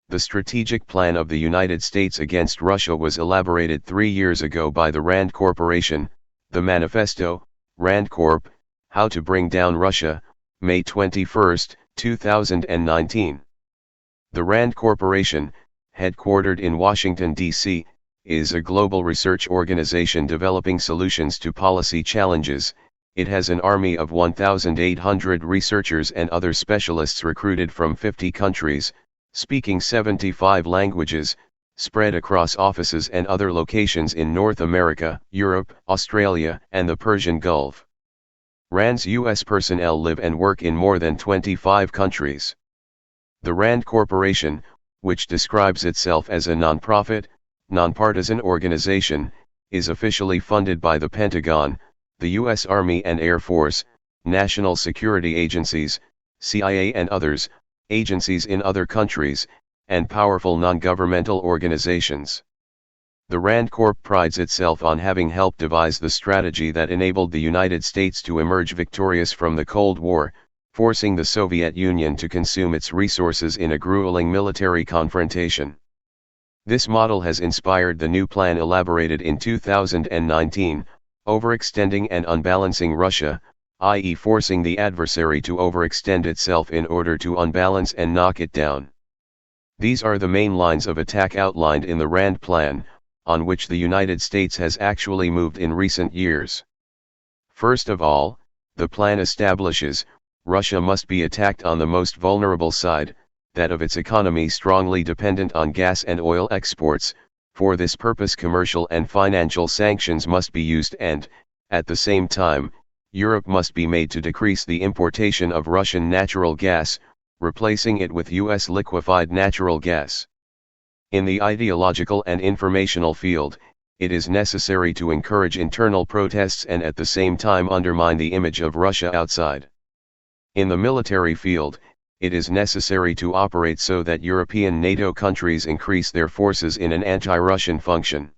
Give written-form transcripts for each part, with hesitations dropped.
The strategic plan of the United States against Russia was elaborated 3 years ago by the RAND Corporation. The manifesto, RAND Corp, How to Bring Down Russia, May 21, 2019. The RAND Corporation, headquartered in Washington, D.C., is a global research organization developing solutions to policy challenges. It has an army of 1,800 researchers and other specialists recruited from 50 countries, speaking 75 languages, spread across offices and other locations in North America, Europe, Australia, and the Persian Gulf. RAND's U.S. personnel live and work in more than 25 countries. The RAND Corporation, which describes itself as a non-profit, nonpartisan organization, is officially funded by the Pentagon, the U.S. Army and Air Force, national security agencies, CIA and others, agencies in other countries, and powerful non-governmental organizations. The RAND Corp prides itself on having helped devise the strategy that enabled the United States to emerge victorious from the Cold War, forcing the Soviet Union to consume its resources in a grueling military confrontation. This model has inspired the new plan elaborated in 2019, overextending and unbalancing Russia, i.e. forcing the adversary to overextend itself in order to unbalance and knock it down. These are the main lines of attack outlined in the RAND plan, on which the United States has actually moved in recent years. First of all, the plan establishes, Russia must be attacked on the most vulnerable side, that of its economy strongly dependent on gas and oil exports. For this purpose commercial and financial sanctions must be used and, at the same time, Europe must be made to decrease the importation of Russian natural gas, replacing it with U.S. liquefied natural gas. In the ideological and informational field, it is necessary to encourage internal protests and at the same time undermine the image of Russia outside. In the military field, it is necessary to operate so that European NATO countries increase their forces in an anti-Russian function.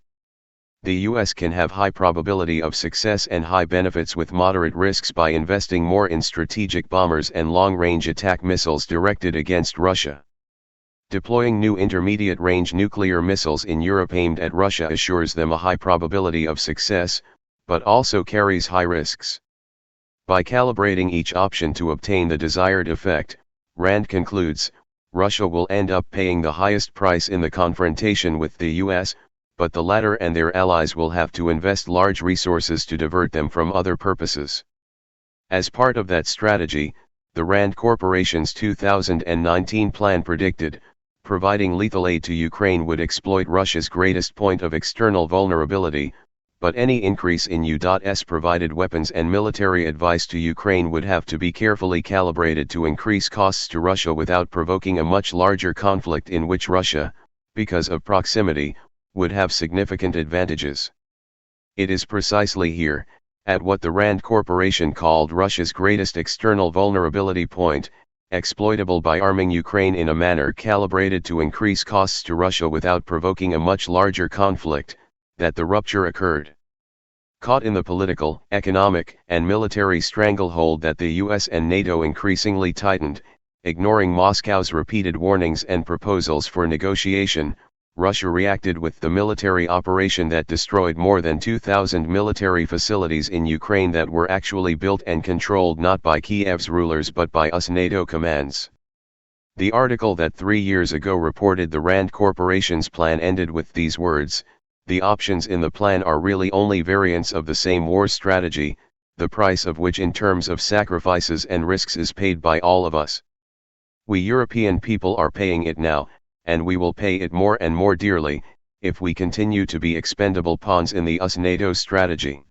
The US can have high probability of success and high benefits with moderate risks by investing more in strategic bombers and long-range attack missiles directed against Russia. Deploying new intermediate-range nuclear missiles in Europe aimed at Russia assures them a high probability of success, but also carries high risks. By calibrating each option to obtain the desired effect, RAND concludes, Russia will end up paying the highest price in the confrontation with the US, but the latter and their allies will have to invest large resources to divert them from other purposes. As part of that strategy, the RAND Corporation's 2019 plan predicted, providing lethal aid to Ukraine would exploit Russia's greatest point of external vulnerability, but any increase in U.S. provided weapons and military advice to Ukraine would have to be carefully calibrated to increase costs to Russia without provoking a much larger conflict in which Russia, because of proximity, would have significant advantages. It is precisely here, at what the RAND Corporation called Russia's greatest external vulnerability point, exploitable by arming Ukraine in a manner calibrated to increase costs to Russia without provoking a much larger conflict, that the rupture occurred. Caught in the political, economic, and military stranglehold that the US and NATO increasingly tightened, ignoring Moscow's repeated warnings and proposals for negotiation, Russia reacted with the military operation that destroyed more than 2,000 military facilities in Ukraine that were actually built and controlled not by Kiev's rulers but by US NATO commands. The article that 3 years ago reported the RAND Corporation's plan ended with these words, "The options in the plan are really only variants of the same war strategy, the price of which in terms of sacrifices and risks is paid by all of us. We European people are paying it now, and we will pay it more and more dearly, if we continue to be expendable pawns in the US NATO strategy."